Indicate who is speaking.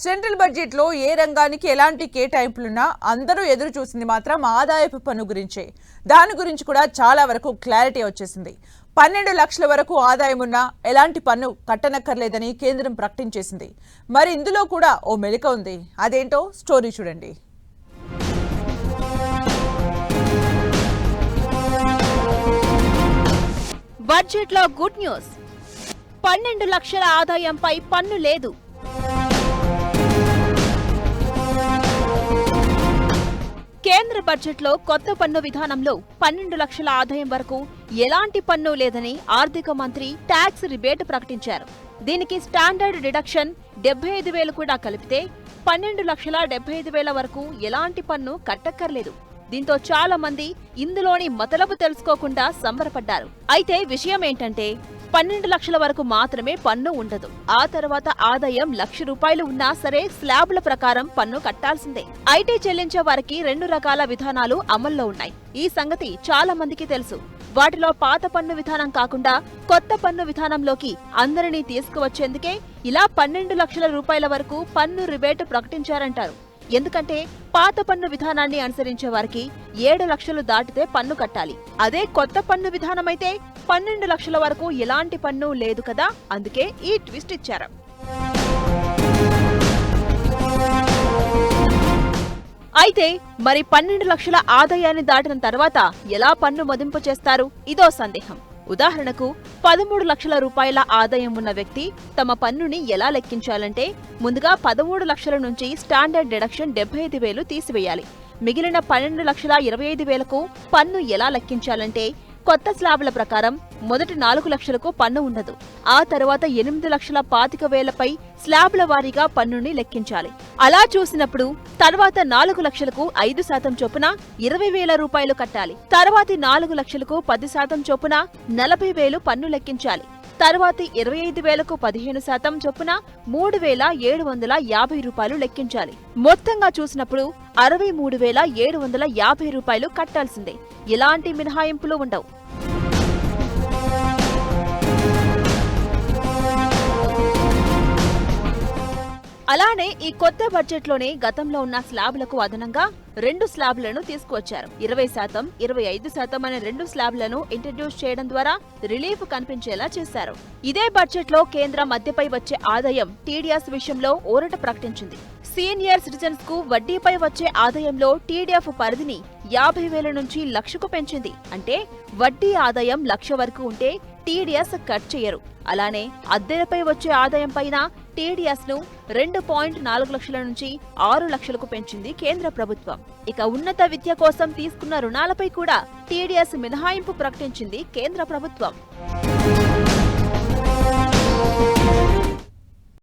Speaker 1: Central budget లో ఏ రంగానికి ఎలాంటి కేటాయింపులున్నా అందరూ ఎదురు చూసింది మాత్రం ఆదాయపు పన్ను గురించే. దాని గురించి కూడా చాలా వరకు క్లారిటీ వచ్చేసింది. 12 లక్షల వరకు ఆదాయం ఉన్నా ఎలాంటి పన్ను కట్టనక్కర్లేదని కేంద్రం ప్రకటించేసింది. మరి ఇందులో కూడా ఓ మెలిక ఉంది. అదేంటో స్టోరీ చూడండి.
Speaker 2: బడ్జెట్ లో గుడ్ న్యూస్. 12 లక్షల ఆదాయంపై పన్ను లేదు. కేంద్ర బడ్జెట్లో కొత్త పన్ను విధానంలో 12 లక్షల ఆదాయం వరకు ఎలాంటి పన్ను లేదని ఆర్థిక మంత్రి ట్యాక్స్ రిబేట్ ప్రకటించారు. దీనికి స్టాండర్డ్ డిడక్షన్ 75,000 కూడా కలిపితే 12,75,000 వరకు ఎలాంటి పన్ను కట్టక్కర్లేదు. దీంతో చాలా మంది ఇందులోని మతలబు తెలుసుకోకుండా సంబరపడ్డారు. అయితే విషయం ఏంటంటే 12 లక్షల వరకు మాత్రమే పన్ను ఉండదు. ఆ తర్వాత ఆదాయం ₹1,00,000 ఉన్నా సరే స్లాబ్ల ప్రకారం పన్ను కట్టాల్సిందే. ఐటీ చెల్లించే వారికి 2 రకాల విధానాలు అమల్లో ఉన్నాయి. ఈ సంగతి చాలా మందికి తెలుసు. వాటిలో పాత పన్ను విధానం కాకుండా కొత్త పన్ను విధానంలోకి అందరినీ తీసుకువచ్చేందుకే ఇలా 12 లక్షల రూపాయల వరకు పన్ను రిబేట్ ప్రకటించారంటారు. ఎందుకంటే పాత పన్ను విధానాన్ని అనుసరించే వారికి 7 లక్షలు దాటితే పన్ను కట్టాలి. అదే కొత్త పన్ను విధానమైతే 12 లక్షల వరకు ఎలాంటి పన్ను లేదు కదా. అందుకే ఈ ట్విస్ట్ ఇచ్చారు. అయితే మరి 12 లక్షల ఆదాయాన్ని దాటిన తర్వాత ఎలా పన్ను మదింపు చేస్తారు? ఇదో సందేహం. ఉదాహరణకు 13 లక్షల రూపాయల ఆదాయం ఉన్న వ్యక్తి తమ పన్నుని ఎలా లెక్కించాలంటే ముందుగా 13 లక్షల నుంచి స్టాండర్డ్ డిడక్షన్ 75,000 తీసివేయాలి. మిగిలిన 12,25,000కు పన్ను ఎలా లెక్కించాలంటే కొత్త స్లాబ్ల ప్రకారం మొదటి 4 లక్షలకు పన్ను ఉండదు. ఆ తర్వాత 8,25,000పై స్లాబ్ల వారీగా పన్నుని లెక్కించాలి. అలా చూసినప్పుడు తర్వాత 4 లక్షలకు 5% చొప్పున 20,000 రూపాయలు కట్టాలి. తర్వాతి 4 లక్షలకు 10% చొప్పున 40,000 పన్ను లెక్కించాలి. తర్వాతి 25,000కు 15% చొప్పున 3,750 రూపాయలు లెక్కించాలి. మొత్తంగా చూసినప్పుడు 63,750 రూపాయలు కట్టాల్సిందే. ఎలాంటి మినహాయింపులు ఉండవు. అలానే ఈ కొత్త బడ్జెట్లోనే గతంలో ఉన్న స్లాబ్లకు అదనంగా 2 స్లాబ్లను తీసుకువచ్చారు. 20%, 25% అనే 2 స్లాబ్లను ఇంట్రడ్యూస్ చేయడం ద్వారా రిలీఫ్ కనిపించేలా చేశారు. ఇదే బడ్జెట్లో కేంద్ర మధ్యపై వచ్చే ఆదాయం టీడీఎస్ విషయంలో ఊరట ప్రకటించింది. సీనియర్ సిటిజన్స్ కు వడ్డీపై వచ్చే ఆదాయంలో టీడీఎఫ్ పరిధిని 50,000 నుంచి 1,00,000కు పెంచింది. అంటే వడ్డీ ఆదాయం 1,00,000 వరకు ఉంటే టీడీఎస్ కట్ చేయరు. అలానే అద్దెలపై వచ్చే ఆదాయం పైన టీడీఎస్ ను 2.4 లక్షల నుంచి 6 లక్షలకు పెంచింది కేంద్ర ప్రభుత్వం. ఇక ఉన్నత విద్య కోసం తీసుకున్న రుణాలపై కూడా టీడీఎస్ మినహాయింపు ప్రకటించింది కేంద్ర ప్రభుత్వం.